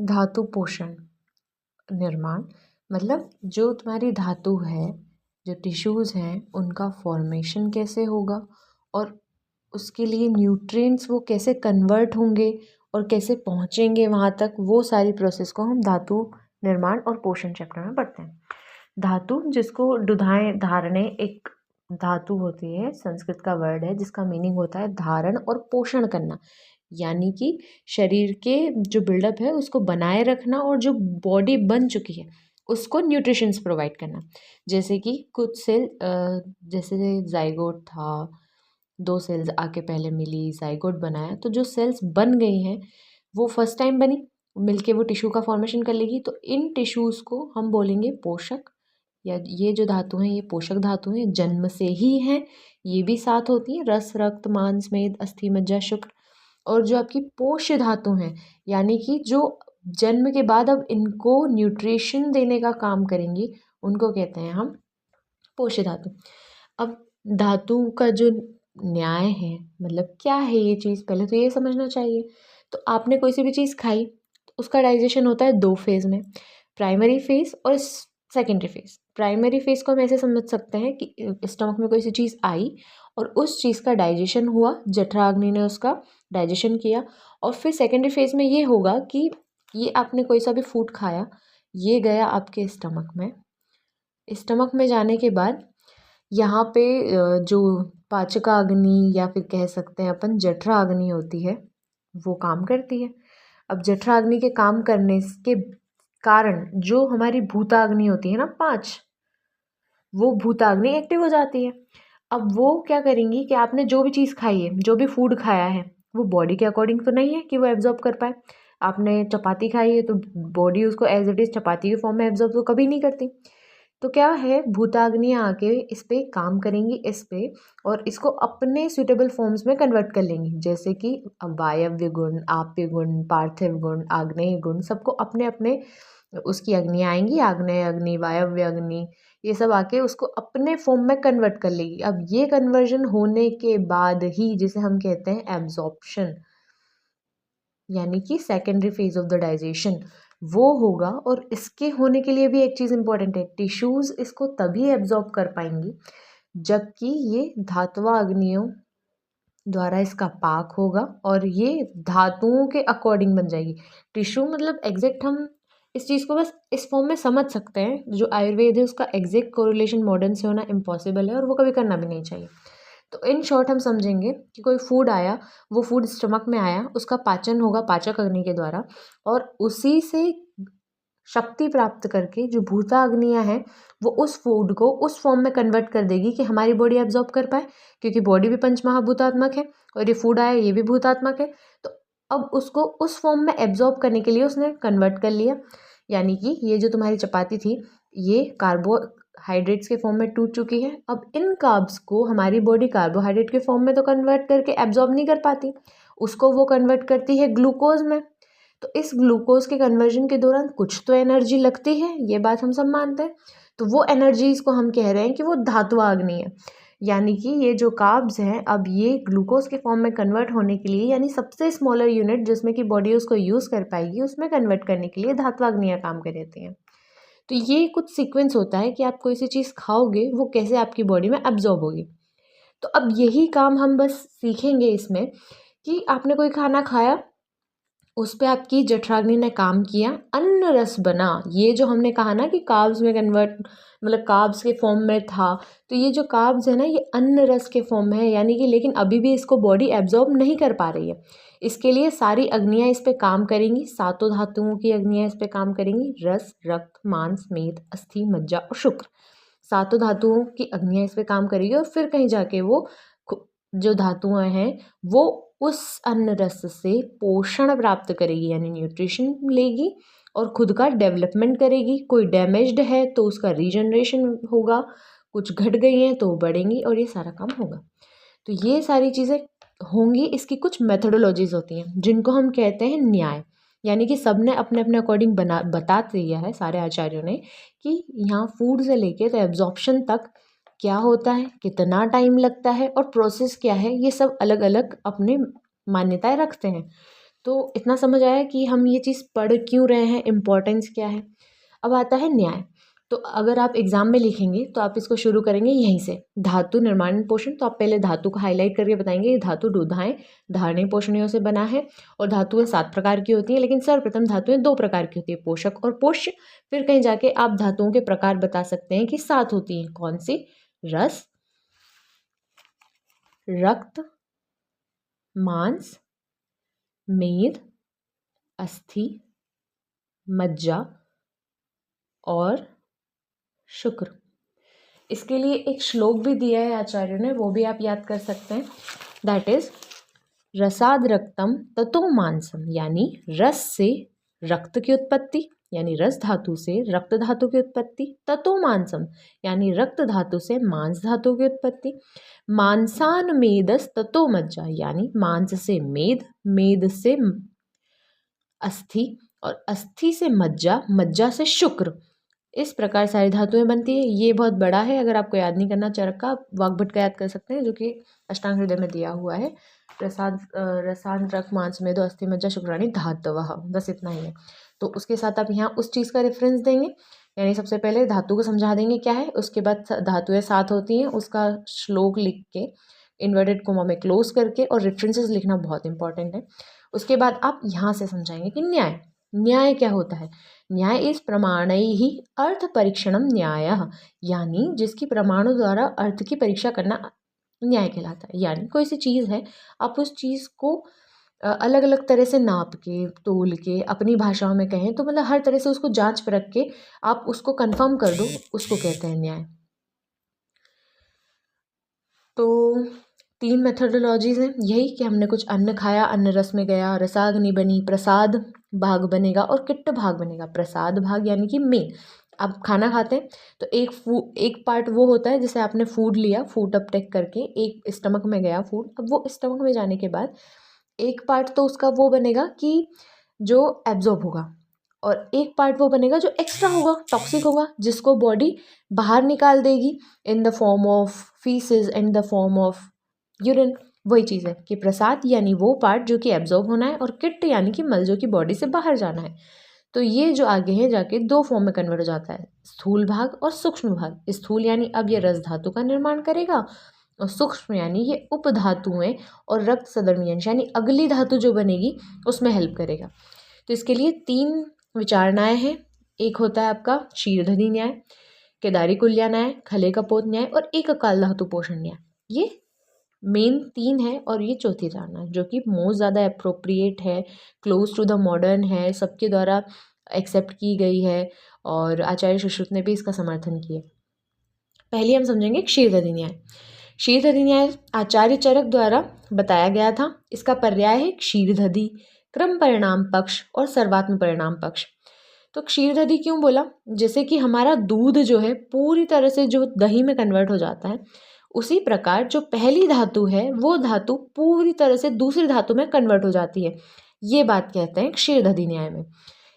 धातु पोषण निर्माण मतलब जो तुम्हारी धातु है, जो टिश्यूज़ हैं, उनका फॉर्मेशन कैसे होगा और उसके लिए न्यूट्रिएंट्स वो कैसे कन्वर्ट होंगे और कैसे पहुँचेंगे वहाँ तक, वो सारी प्रोसेस को हम धातु निर्माण और पोषण चैप्टर में पढ़ते हैं। धातु जिसको दुधाएं धारणे एक धातु होती है, संस्कृत का वर्ड है जिसका मीनिंग होता है धारण और पोषण करना, यानी कि शरीर के जो बिल्डअप है उसको बनाए रखना और जो बॉडी बन चुकी है उसको न्यूट्रिशंस प्रोवाइड करना। जैसे कि कुछ सेल जैसे जाइगोट था, 2 सेल्स आके पहले मिली, जाइगोट बनाया, तो जो सेल्स बन गई हैं वो फर्स्ट टाइम बनी, मिलके वो टिश्यू का फॉर्मेशन कर लेगी, तो इन टिश्यूज़ को हम बोलेंगे पोषक, या ये जो धातु हैं ये पोषक धातु हैं, जन्म से ही हैं, ये भी साथ होती हैं, रस, रक्त, मांस, मेद, अस्थि, मज्जा, शुक्र। और जो आपकी पोष्य धातु हैं, यानी कि जो जन्म के बाद अब इनको न्यूट्रिशन देने का काम करेंगी, उनको कहते हैं हम पोष्य धातु। अब धातु का जो न्याय है, मतलब क्या है ये चीज़, पहले तो ये समझना चाहिए। तो आपने कोई सी भी चीज़ खाई तो उसका डाइजेशन होता है 2 फेज़ में, प्राइमरी फेज़ और सेकेंडरी फेज़। प्राइमरी फेज़ को हम ऐसे समझ सकते हैं कि स्टमक में कोई सी चीज़ आई और उस चीज़ का डाइजेशन हुआ, जठराग्नि ने उसका डाइजेशन किया, और फिर सेकेंडरी फेज़ में ये होगा कि ये आपने कोई सा भी फूड खाया, ये गया आपके स्टमक में, स्टमक में जाने के बाद यहाँ पे जो पाचकाग्नि या फिर कह सकते हैं अपन जठराग्नि होती है, वो काम करती है। अब जठराग्नि के काम करने के कारण जो हमारी भूताग्नि होती है ना 5, वो भूताग्नि एक्टिव हो जाती है। अब वो क्या करेंगी कि आपने जो भी चीज़ खाई है, जो भी फूड खाया है, वो बॉडी के अकॉर्डिंग तो नहीं है कि वो एब्जॉर्ब कर पाए। आपने चपाती खाई है तो बॉडी उसको एज इट इज़ चपाती के फॉर्म में एब्जॉर्ब तो कभी नहीं करती। तो क्या है, भूताग्नियाँ आके इस पे काम करेंगी, इस पे, और इसको अपने सूटेबल फॉर्म्स में कन्वर्ट कर लेंगी, जैसे कि वायव्य गुण, आप्य गुण, पार्थिव गुण, आग्नेय गुण, सबको अपने अपने उसकी अग्नियाँ आएंगी, आग्नेय अग्नि, वायव्य अग्नि, ये सब आके उसको अपने फॉर्म में कन्वर्ट कर लेगी। अब ये कन्वर्जन होने के बाद ही जिसे हम कहते हैं एब्जॉर्प्शन, यानी कि secondary phase of the digestion, वो होगा। और इसके होने के लिए भी एक चीज़ इंपॉर्टेंट है, टिश्यूज़ इसको तभी एब्जॉर्ब कर पाएंगी जबकि ये धातुवा अग्नियों द्वारा इसका पाक होगा और ये धातुओं के अकॉर्डिंग बन जाएगी। टिश्यू मतलब एग्जैक्ट हम इस चीज़ को बस इस फॉर्म में समझ सकते हैं, जो आयुर्वेद है उसका एग्जैक्ट कोरिलेशन मॉडर्न से होना इम्पॉसिबल है और वो कभी करना भी नहीं चाहिए। तो इन शॉर्ट हम समझेंगे कि कोई फूड आया, वो फूड स्टमक में आया, उसका पाचन होगा पाचक अग्नि के द्वारा, और उसी से शक्ति प्राप्त करके जो भूताग्नियाँ हैं वो उस फूड को उस फॉर्म में कन्वर्ट कर देगी कि हमारी बॉडी एब्जॉर्ब कर पाए, क्योंकि बॉडी भी पंचमहाभूतात्मक है और ये फूड आया ये भी भूतात्मक है। तो अब उसको उस फॉर्म में एब्जॉर्ब करने के लिए उसने कन्वर्ट कर लिया, यानी कि ये जो तुम्हारी चपाती थी ये कार्बोहाइड्रेट्स के फॉर्म में टूट चुकी है। अब इन कार्ब्स को हमारी बॉडी कार्बोहाइड्रेट के फॉर्म में तो कन्वर्ट करके एब्जॉर्ब नहीं कर पाती, उसको वो कन्वर्ट करती है ग्लूकोज में। तो इस ग्लूकोज के कन्वर्जन के दौरान कुछ तो एनर्जी लगती है, ये बात हम सब मानते हैं। तो वो एनर्जीज को हम कह रहे हैं कि वो धात्वाग्नि है, यानी कि ये जो कार्ब्स हैं अब ये ग्लूकोज के फॉर्म में कन्वर्ट होने के लिए, यानी सबसे स्मॉलर यूनिट जिसमें कि बॉडी उसको यूज़ कर पाएगी, उसमें कन्वर्ट करने के लिए धात्वाग्नियाँ काम कर देती हैं। तो ये कुछ सीक्वेंस होता है कि आप कोई सी चीज़ खाओगे वो कैसे आपकी बॉडी में एब्जॉर्ब होगी। तो अब यही काम हम बस सीखेंगे इसमें कि आपने कोई खाना खाया, उस पे आपकी जठराग्नि ने काम किया, अन्न रस बना, ये जो हमने कहा ना कि कार्ब्स में कन्वर्ट मतलब कार्ब्स के फॉर्म में था, तो ये जो कार्ब्स है ना ये अन्न रस के फॉर्म में है, यानी कि लेकिन अभी भी इसको बॉडी एब्जॉर्ब नहीं कर पा रही है। इसके लिए सारी अग्नियाँ इस पे काम करेंगी, सातों धातुओं की अग्नियाँ इस पे काम करेंगी, रस, रक्त, मांस, मेद, अस्थि, मज्जा और शुक्र, सातों धातुओं की अग्नियाँ इस पे काम करेगी और फिर कहीं जाके वो जो धातुएं हैं वो उस अन्न रस से पोषण प्राप्त करेगी, यानी न्यूट्रिशन लेगी और खुद का डेवलपमेंट करेगी। कोई डैमेज्ड है तो उसका रीजनरेशन होगा, कुछ घट गई हैं तो बढ़ेंगी और ये सारा काम होगा। तो ये सारी चीज़ें होंगी, इसकी कुछ मेथडोलॉजीज होती हैं जिनको हम कहते हैं न्याय, यानी कि सब ने अपने अपने अकॉर्डिंग बता दिया है सारे आचार्यों ने कि यहाँ फूड से लेके तो एब्जॉर्प्शन तक क्या होता है, कितना टाइम लगता है और प्रोसेस क्या है, ये सब अलग अलग अपने मान्यताएं रखते हैं। तो इतना समझ आया कि हम ये चीज़ पढ़ क्यों रहे हैं, इम्पोर्टेंस क्या है। अब आता है न्याय। तो अगर आप एग्जाम में लिखेंगे तो आप इसको शुरू करेंगे यहीं से, धातु निर्माण पोषण। तो आप पहले धातु को हाईलाइट करके बताएंगे ये धातु डोधाएं धारणीय पोषणियों से बना है और धातुएं 7 प्रकार की होती हैं, लेकिन सर्वप्रथम धातुएं 2 प्रकार की होती है, पोषक और पोष्य। फिर कहीं जाके आप धातुओं के प्रकार बता सकते हैं कि 7 होती हैं। कौन सी? रस, रक्त, मांस, मेद, अस्थि, मज्जा और शुक्र। इसके लिए एक श्लोक भी दिया है आचार्य ने, वो भी आप याद कर सकते हैं। दैट इज रसाद रक्तम ततो मांसम, यानी रस से रक्त की उत्पत्ति, यानी रस धातु से रक्त धातु की उत्पत्ति, ततो मांसम यानी रक्त धातु से मांस धातु की उत्पत्ति, मांसान मेदस ततो मज्जा यानी मांस से मेद, मेद से अस्थि और अस्थि से मज्जा, मज्जा से शुक्र। इस प्रकार सारी धातुएं बनती है। ये बहुत बड़ा है, अगर आपको याद नहीं करना चरका, वाग्भट का याद कर सकते हैं, जो कि अष्टांग हृदय में दिया हुआ है। रसान रक्त मांस मेदो अस्थि मज्जा शुक्राणी धातवः, बस इतना ही है। तो उसके साथ आप यहाँ उस चीज़ का रेफरेंस देंगे, यानी सबसे पहले धातु को समझा देंगे क्या है, उसके बाद धातुएं 7 होती हैं उसका श्लोक लिख के इन्वर्टेड कोमा में क्लोज करके, और रेफरेंसेस लिखना बहुत इंपॉर्टेंट है। उसके बाद आप यहाँ से समझाएंगे कि न्याय, न्याय क्या होता है। न्याय इस प्रमाणैः अर्थ परीक्षणम न्यायः, यानी जिसकी प्रमाणों द्वारा अर्थ की परीक्षा करना न्याय कहलाता है। यानी कोई सी चीज़ है, आप उस चीज़ को अलग अलग तरह से नाप के तोल के, अपनी भाषाओं में कहें तो मतलब हर तरह से उसको जांच परख के आप उसको कंफर्म कर दो, उसको कहते हैं न्याय। तो 3 मेथडोलॉजीज हैं यही कि हमने कुछ अन्न खाया, अन्न रस में गया, रसाग्नि बनी, प्रसाद भाग बनेगा और किट्ट भाग बनेगा। प्रसाद भाग यानी कि मेन, आप खाना खाते हैं तो एक पार्ट वो होता है जिसे आपने फूड लिया, फूड अपटेक करके एक स्टमक में गया फूड। अब वो स्टमक में जाने के बाद एक पार्ट तो उसका वो बनेगा कि जो एब्जॉर्ब होगा, और एक पार्ट वो बनेगा जो एक्स्ट्रा होगा, टॉक्सिक होगा, जिसको बॉडी बाहर निकाल देगी in the form of faeces and the form of urine. वही चीज़ है कि प्रसाद यानी वो पार्ट जो कि एब्जॉर्ब होना है, और किट यानी कि मल जो कि बॉडी से बाहर जाना है। तो ये जो आगे है जाके 2 फॉर्म में कन्वर्ट हो जाता है, स्थूल भाग और सूक्ष्म भाग। स्थूल यानी अब ये रस धातु का निर्माण करेगा, और सूक्ष्म यानी ये उपधातुएं और रक्त सदर्मी अंश यानी अगली धातु जो बनेगी उसमें हेल्प करेगा। तो इसके लिए 3 विचारणाएं हैं। एक होता है आपका क्षीरधनी न्याय, केदारी कुल्या न्याय, खले कपोत न्याय और एक अकाल धातु पोषण न्याय। ये मेन 3 है, और ये चौथी धारणा जो कि मोस्ट ज़्यादा अप्रोप्रिएट है, क्लोज टू द मॉडर्न है, सबके द्वारा एक्सेप्ट की गई है, और आचार्य सुश्रुत ने भी इसका समर्थन किया। पहले हम समझेंगे क्षीरधनी न्याय। क्षीरधनी न्याय आचार्य चरक द्वारा बताया गया था। इसका पर्याय है क्षीरधदी, क्रम परिणाम पक्ष और सर्वात्म परिणाम पक्ष। तो क्षीरधदी क्यों बोला? जैसे कि हमारा दूध जो है पूरी तरह से जो दही में कन्वर्ट हो जाता है, उसी प्रकार जो पहली धातु है वो धातु पूरी तरह से दूसरी धातु में कन्वर्ट हो जाती है। ये बात कहते हैं क्षीरधदी न्याय में,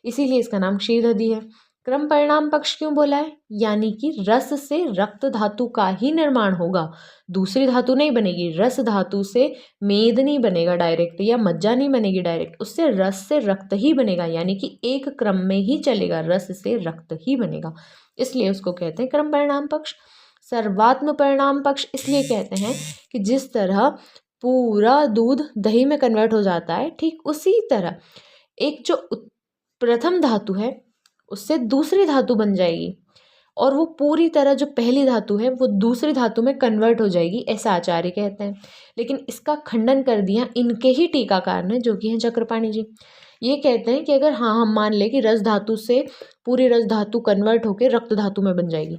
इसीलिए इसका नाम क्षीरधदी है। क्रम परिणाम पक्ष क्यों बोला है? यानी कि रस से रक्त धातु का ही निर्माण होगा, दूसरी धातु नहीं बनेगी। रस धातु से मेद नहीं बनेगा डायरेक्ट, या मज्जा नहीं बनेगी डायरेक्ट, उससे रस से रक्त ही बनेगा, यानी कि एक क्रम में ही चलेगा, रस से रक्त ही बनेगा, इसलिए उसको कहते हैं क्रम परिणाम पक्ष। सर्वात्म परिणाम पक्ष इसलिए कहते हैं कि जिस तरह पूरा दूध दही में कन्वर्ट हो जाता है, ठीक उसी तरह एक जो प्रथम धातु है उससे दूसरी धातु बन जाएगी, और वो पूरी तरह जो पहली धातु है वो दूसरी धातु में कन्वर्ट हो जाएगी, ऐसा आचार्य कहते हैं। लेकिन इसका खंडन कर दिया इनके ही टीकाकार ने, जो कि हैं चक्रपाणी जी। ये कहते हैं कि अगर हाँ हम मान लें कि रस धातु से पूरी रस धातु कन्वर्ट होकर रक्त धातु में बन जाएगी,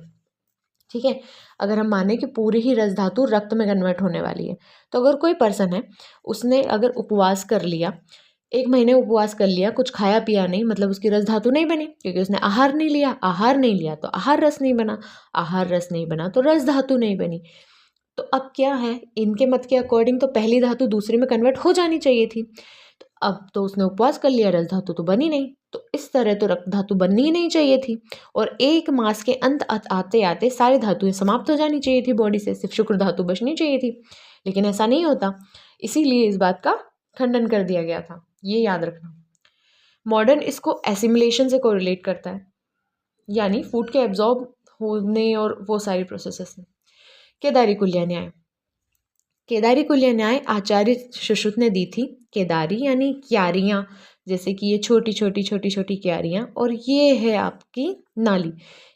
ठीक है, अगर हम माने कि पूरी ही रस धातु रक्त में कन्वर्ट होने वाली है, तो अगर कोई पर्सन है उसने अगर उपवास कर लिया, 1 महीने उपवास कर लिया, कुछ खाया पिया नहीं, मतलब उसकी रस धातु नहीं बनी, क्योंकि उसने आहार नहीं लिया, आहार नहीं लिया तो आहार रस नहीं बना, आहार रस नहीं बना तो रस धातु नहीं बनी। तो अब क्या है, इनके मत के अकॉर्डिंग तो पहली धातु दूसरी में कन्वर्ट हो जानी चाहिए थी, तो अब तो उसने उपवास कर लिया, रस धातु तो बनी नहीं, तो इस तरह तो रक्त धातु बननी ही नहीं चाहिए थी, और 1 मास के अंत आते आते सारी धातुएं समाप्त हो जानी चाहिए थी बॉडी से, सिर्फ शुक्र धातु बचनी चाहिए थी, लेकिन ऐसा नहीं होता, इसीलिए इस बात का खंडन कर दिया गया था। ये याद रखना। मॉडर्न इसको एसिमिलेशन से कोरिलेट करता है, यानी फूड के एब्जॉर्ब होने और वो सारी प्रोसेसेस में। केदारी कुल्या न्याय, केदारी कुल्या न्याय आचार्य सुश्रुत ने दी थी। केदारी यानी क्यारियाँ, जैसे कि ये छोटी छोटी छोटी छोटी क्यारियाँ, और ये है आपकी नाली,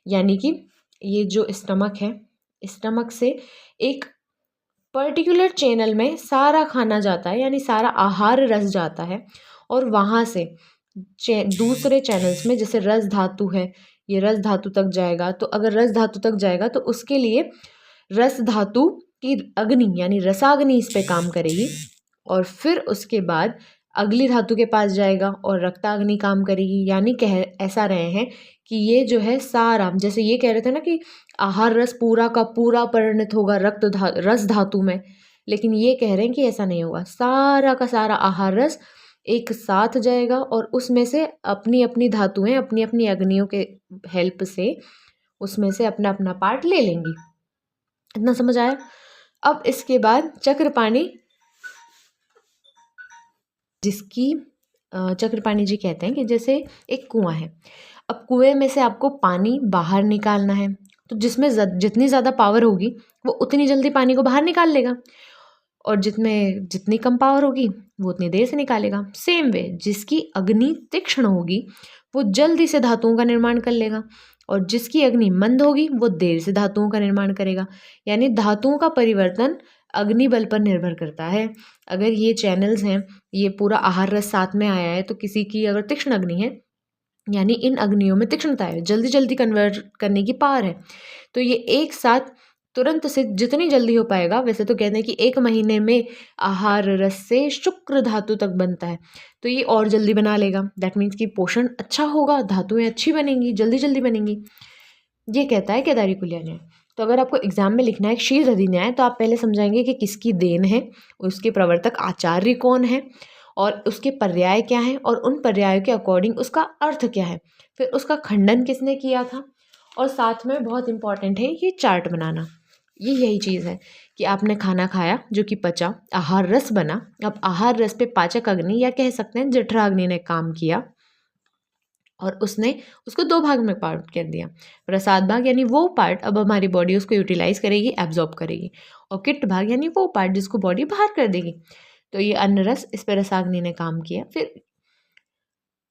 यानी कि ये जो स्टमक है, स्टमक से एक पर्टिकुलर चैनल में सारा खाना जाता है, यानी सारा आहार रस जाता है, और वहाँ से दूसरे चैनल्स में, जैसे रस धातु है, ये रस धातु तक जाएगा। तो अगर रस धातु तक जाएगा तो उसके लिए रस धातु की अग्नि यानी रसाग्नि इस पे काम करेगी, और फिर उसके बाद अगली धातु के पास जाएगा और रक्ताग्नि काम करेगी। यानी कह ऐसा रहे हैं कि ये जो है सारा, जैसे ये कह रहे थे ना कि आहार रस पूरा का पूरा परिणत होगा रस धातु में, लेकिन ये कह रहे हैं कि ऐसा नहीं होगा। सारा का सारा आहार रस एक साथ जाएगा और उसमें से अपनी अपनी धातुएं अपनी अपनी अग्नियों के हेल्प से उसमें से अपना अपना पार्ट ले लेंगी। इतना समझ आया? अब इसके बाद चक्रपाणी, जिसकी चक्रपाणी जी कहते हैं कि जैसे एक कुआं है, अब कुएं में से आपको पानी बाहर निकालना है, तो जिसमें जितनी ज़्यादा पावर होगी वो उतनी जल्दी पानी को बाहर निकाल लेगा, और जितनी कम पावर होगी वो उतनी देर से निकालेगा। सेम वे, जिसकी अग्नि तीक्ष्ण होगी वो जल्दी से धातुओं का निर्माण कर लेगा, और जिसकी अग्नि मंद होगी वो देर से धातुओं का निर्माण करेगा। यानी धातुओं का परिवर्तन अग्नि बल पर निर्भर करता है। अगर ये चैनल्स हैं, ये पूरा आहार रस साथ में आया है, तो किसी की अगर तीक्ष्ण अग्नि है, यानी इन अग्नियों में तीक्ष्णता है, जल्दी जल्दी कन्वर्ट करने की पावर है, तो ये एक साथ तुरंत से जितनी जल्दी हो पाएगा। वैसे तो कहते हैं कि 1 महीने में आहार रस से शुक्र धातु तक बनता है, तो ये और जल्दी बना लेगा। दैट मीन्स कि पोषण अच्छा होगा, धातुएं अच्छी बनेंगी, जल्दी जल्दी बनेंगी। ये कहता है केदारी कुल्या न्याय। तो अगर आपको एग्जाम में लिखना है क्षीरदधि न्याय, तो आप पहले समझाएंगे कि किसकी देन है, उसके प्रवर्तक आचार्य कौन है, और उसके पर्याय क्या हैं, और उन पर्यायों के अकॉर्डिंग उसका अर्थ क्या है, फिर उसका खंडन किसने किया था, और साथ में बहुत इंपॉर्टेंट है ये चार्ट बनाना। ये यही चीज़ है कि आपने खाना खाया जो कि पचा, आहार रस बना। अब आहार रस पे पाचक अग्नि या कह सकते हैं जठराग्नि ने काम किया, और उसने उसको 2 भाग में पार्ट कर दिया। प्रसाद भाग यानी वो पार्ट अब हमारी बॉडी उसको यूटिलाइज करेगी, एब्जॉर्ब करेगी, और किट भाग यानी वो पार्ट जिसको बॉडी बाहर कर देगी। तो ये अन्न रस, इस पर रसाग्नि ने काम किया। फिर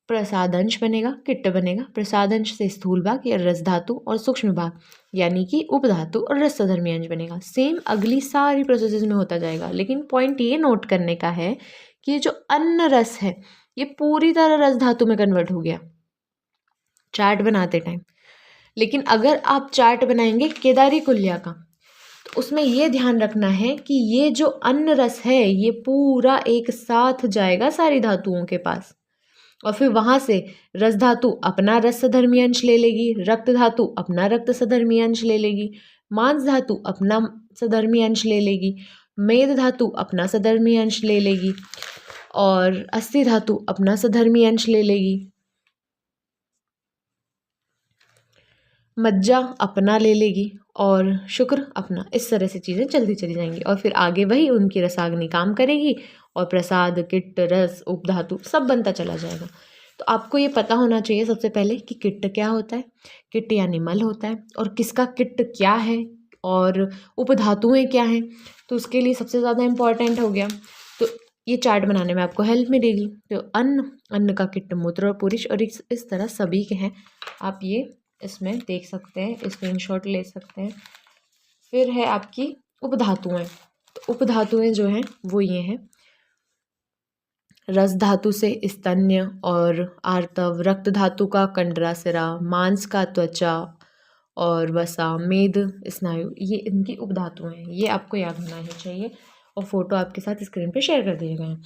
प्रसादंश बनेगा, किट्ट बनेगा। प्रसादंश से स्थूल भाग या रस धातु, और सूक्ष्म भाग यानी कि उपधातु और रसधर्मी अंश बनेगा। सेम अगली सारी प्रोसेसेस में होता जाएगा, लेकिन पॉइंट ये नोट करने का है कि ये जो अन्न रस है ये पूरी तरह रस धातु में कन्वर्ट हो गया चार्ट बनाते टाइम। लेकिन अगर आप चार्ट बनाएंगे केदारी कुल्या का, तो उसमें ये ध्यान रखना है कि ये जो अन्न रस है ये पूरा एक साथ जाएगा सारी धातुओं के पास, और फिर वहाँ से रस धातु अपना रस सधर्मी अंश ले लेगी, रक्त धातु अपना रक्त सधर्मी अंश ले लेगी, मांस धातु अपना सधर्मी अंश ले लेगी, मेद धातु अपना सधर्मी अंश ले लेगी, और अस्थि धातु अपना सधर्मी अंश ले लेगी, मज्जा अपना ले लेगी, और शुक्र अपना। इस तरह से चीज़ें चलती चली जाएंगी, और फिर आगे वही उनकी रसाग्नि काम करेगी, और प्रसाद, किट्ट, रस, उपधातु सब बनता चला जाएगा। तो आपको ये पता होना चाहिए सबसे पहले कि किट्ट क्या होता है, किट्ट यानी मल होता है, और किसका किट्ट क्या है, और उपधातुएं क्या हैं। तो उसके लिए सबसे ज़्यादा इम्पॉर्टेंट हो गया, तो ये चार्ट बनाने में आपको हेल्प मिलेगी। तो अन्न का किट्ट, मूत्र और पुरुष, और इस तरह सभी के हैं। आप ये इसमें देख सकते हैं, स्क्रीनशॉट ले सकते हैं। फिर है आपकी उपधातुएं। तो उपधातुएं जो हैं वो ये हैं, रस धातु से स्तन्य और आर्तव, रक्त धातु का कंडरासिरा, मांस का त्वचा और वसा, मेद, स्नायु, ये इनकी उपधातुएं हैं। ये आपको याद होना ही चाहिए, और फोटो आपके साथ स्क्रीन पे शेयर कर दिए गए हैं।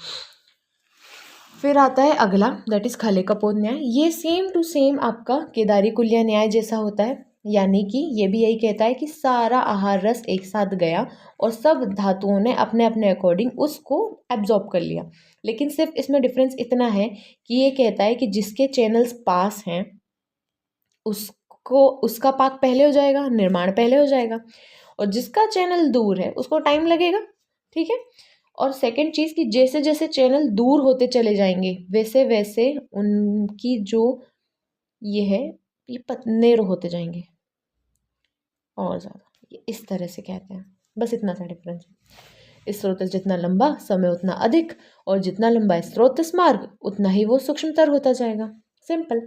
फिर आता है अगला, दैट इज खले कपोत न्याय। ये सेम टू सेम आपका केदारी कुल्या न्याय जैसा होता है, यानी कि ये भी यही कहता है कि सारा आहार रस एक साथ गया और सब धातुओं ने अपने अपने अकॉर्डिंग उसको एब्जॉर्ब कर लिया। लेकिन सिर्फ इसमें डिफरेंस इतना है कि ये कहता है कि जिसके चैनल्स पास हैं उसको उसका पाक पहले हो जाएगा, निर्माण पहले हो जाएगा, और जिसका चैनल दूर है उसको टाइम लगेगा। ठीक है, और सेकंड चीज़ कि जैसे जैसे चैनल दूर होते चले जाएंगे वैसे वैसे उनकी जो ये है ये पतले होते जाएंगे और ज़्यादा, ये इस तरह से कहते हैं। बस इतना सा डिफरेंस है। स्रोतस जितना लंबा समय उतना अधिक, और जितना लंबा स्रोतस मार्ग उतना ही वो सूक्ष्मतर होता जाएगा। सिंपल।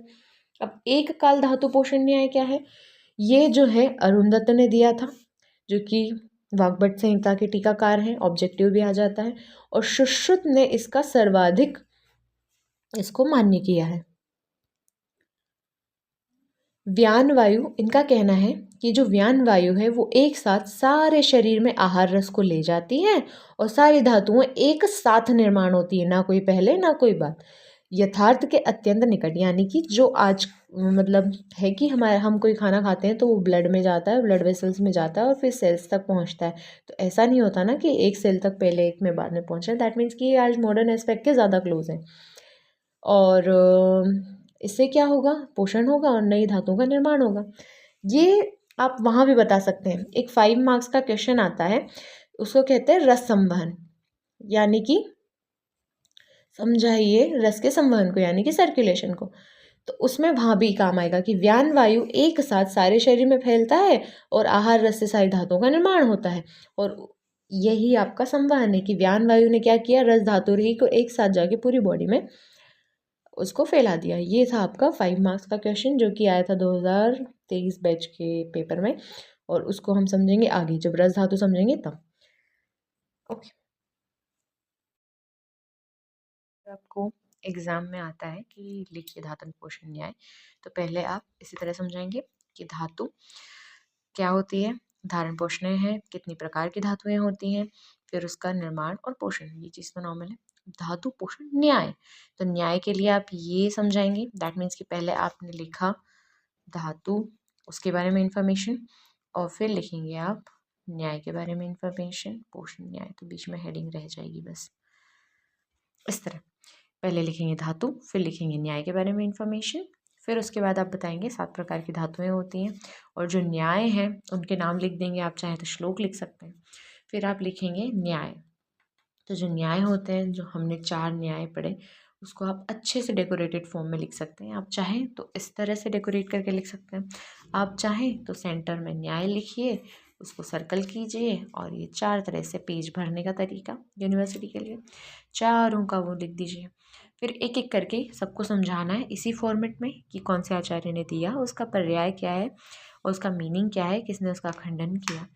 अब एक काल धातु पोषण न्याय क्या है? ये जो है अरुंधति ने दिया था, जो कि वाग्भट संहिता के टीकाकार हैं, ऑब्जेक्टिव भी आ जाता है, और सुश्रुत ने इसका सर्वाधिक इसको मान्य किया है। व्यान वायु, इनका कहना है कि जो व्यान वायु है वो एक साथ सारे शरीर में आहार रस को ले जाती है और सारी धातुएं एक साथ निर्माण होती है, ना कोई पहले ना कोई बाद, यथार्थ के अत्यंत निकट। यानी कि जो आज मतलब है कि हम कोई खाना खाते हैं तो वो ब्लड में जाता है, ब्लड वेसल्स में जाता है और फिर सेल्स तक पहुंचता है। तो ऐसा नहीं होता ना कि एक सेल तक पहले एक में बाद में पहुंच रहा है। दैट मीन्स कि ये आज मॉडर्न एस्पेक्ट के ज़्यादा क्लोज है। और इससे क्या होगा? पोषण होगा और नई धातुओं का निर्माण होगा। ये आप वहाँ भी बता सकते हैं। एक 5 मार्क्स का क्वेश्चन आता है, उसको कहते हैं रस संवहन, यानी कि समझाइए रस के संवहन को, यानी कि सर्कुलेशन को। तो उसमें वहाँ भी काम आएगा कि व्यान वायु एक साथ सारे शरीर में फैलता है और आहार रस से सारी धातुओं का निर्माण होता है। और यही आपका संवहन है कि व्यान वायु ने क्या किया? रस धातु रही को एक साथ जाके पूरी बॉडी में उसको फैला दिया। ये था आपका 5 मार्क्स का क्वेश्चन, जो कि आया था 2023 बैच के पेपर में, और उसको हम समझेंगे आगे जब रस धातु समझेंगे तब। ओके। आपको एग्जाम में आता है कि लिखिए धातु पोषण न्याय, तो पहले आप इसी तरह समझाएंगे कि धातु क्या होती है, धारण पोषण है, कितनी प्रकार की धातुएं होती हैं, फिर उसका निर्माण और पोषण, ये चीज़ तो नॉर्मल है। धातु पोषण न्याय, तो न्याय के लिए आप ये समझाएंगे, दैट मीन्स कि पहले आपने लिखा धातु, उसके बारे में इंफॉर्मेशन, और फिर लिखेंगे आप न्याय के बारे में इंफॉर्मेशन, पोषण न्याय, तो बीच में हेडिंग रह जाएगी बस इस तरह। पहले लिखेंगे धातु, फिर लिखेंगे न्याय के बारे में इंफॉर्मेशन, फिर उसके बाद आप बताएंगे 7 प्रकार की धातुएं होती हैं, और जो न्याय हैं उनके नाम लिख देंगे, आप चाहें तो श्लोक लिख सकते हैं। फिर आप लिखेंगे न्याय, तो जो न्याय होते हैं, जो हमने 4 न्याय पढ़े, उसको आप अच्छे से डेकोरेटेड फॉर्म में लिख सकते हैं। आप चाहें तो इस तरह से डेकोरेट करके लिख सकते हैं, आप चाहें तो सेंटर में न्याय लिखिए, उसको सर्कल कीजिए, और ये 4 तरह से पेज भरने का तरीका यूनिवर्सिटी के लिए, चारों का वो लिख दीजिए। फिर एक एक करके सबको समझाना है इसी फॉर्मेट में कि कौन से आचार्य ने दिया, उसका पर्याय क्या है और उसका मीनिंग क्या है, किसने उसका खंडन किया,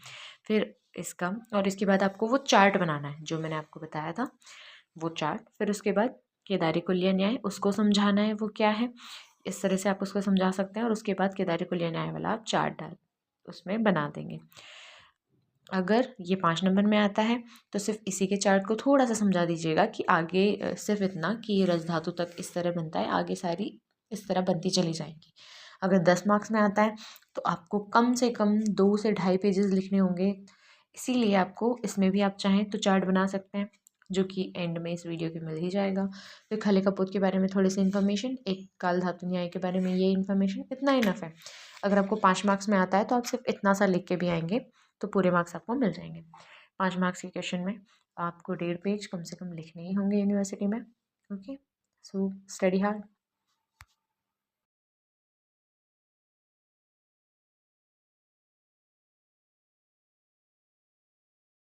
फिर इसका, और इसके बाद आपको वो चार्ट बनाना है जो मैंने आपको बताया था, वो चार्ट। फिर उसके बाद केदारी कुल्य न्याय, उसको समझाना है वो क्या है, इस तरह से आप उसको समझा सकते हैं, और उसके बाद केदारी कुल्य न्याय वाला आप चार्ट डाल उसमें बना देंगे। अगर ये 5 नंबर में आता है तो सिर्फ इसी के चार्ट को थोड़ा सा समझा दीजिएगा कि आगे सिर्फ इतना कि ये रस धातु तक इस तरह बनता है, आगे सारी इस तरह बनती चली जाएंगी। अगर 10 मार्क्स में आता है तो आपको कम से कम 2 से 2.5 पेजेस लिखने होंगे, इसीलिए आपको इसमें भी आप चाहें तो चार्ट बना सकते हैं, जो कि एंड में इस वीडियो के मिल ही जाएगा। फिर खले कपोत के बारे में थोड़ी सी इन्फॉर्मेशन, एक काल धातु न्याय के बारे में ये इन्फॉर्मेशन, इतना इनफ है। अगर आपको 5 मार्क्स में आता है तो आप सिर्फ इतना सा लिख के भी आएंगे तो पूरे मार्क्स आपको मिल जाएंगे। 5 मार्क्स के क्वेश्चन में आपको 1.5 पेज कम से कम लिखने ही होंगे यूनिवर्सिटी में। Okay, so study hard.